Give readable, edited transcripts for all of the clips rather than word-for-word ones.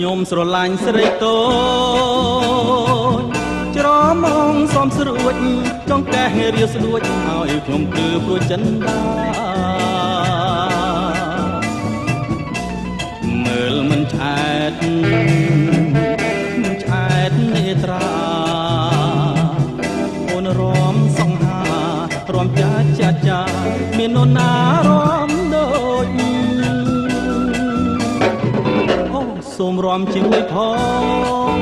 ញោមស្រឡាញ់ស្រីតូចច្រមងសំស្រួចចង់កេះរាស្រួចឲ្យខ្ញុំគឺព្រួយចិនដាមើលមិនឆ្អែតនេត្រាអូនរំសង្ហារំចាមាននរណារំដូចអូសូមរំជាមួយផង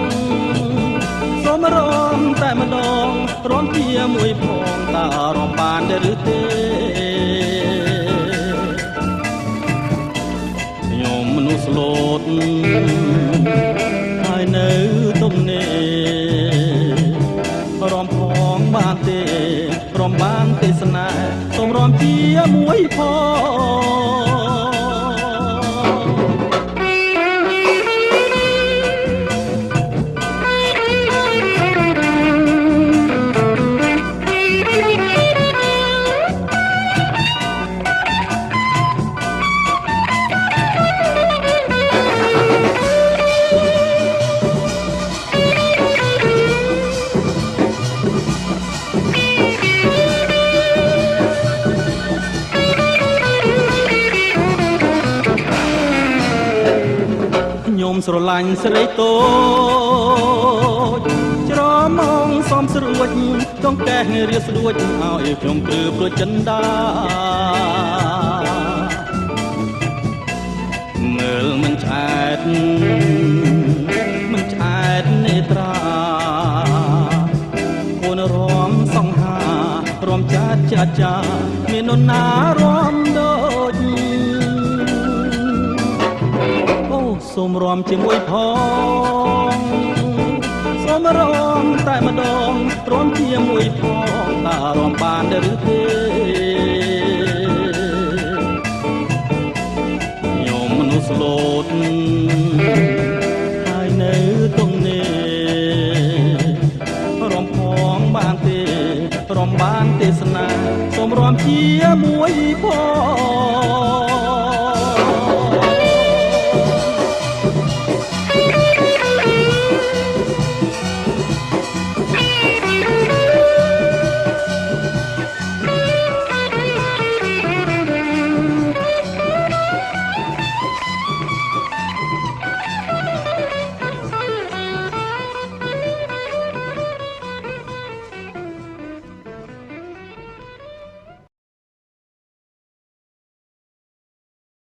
សូមរំតែម្ដងរំជាមួយផងតើរំបានទេឬទេខ្ញុំមនុស្សស្លូតហើយនៅទំនេររំផងបានទេរំបានទេសនាសូមរំជាមួយផងខ្ញុំស្រឡាញ់ស្រីតូចច្រមងសំស្រួចចង់កេះរាស្រួចឲ្យខ្ញុំព្រឺព្រួយចិនដាមើលមិនឆ្អែតនេត្រាអូនរំសង្ហារំចាមាននរណារំដូចសូមរំជាមួយផងសូមរំតែម្ដងរំជាមួយផងតើរំបានទេឬទេខ្ញុំមនុស្សស្លូតហើយនៅទំនេររំផងបានទេរំបានទេសនាសូមរំជាមួយផង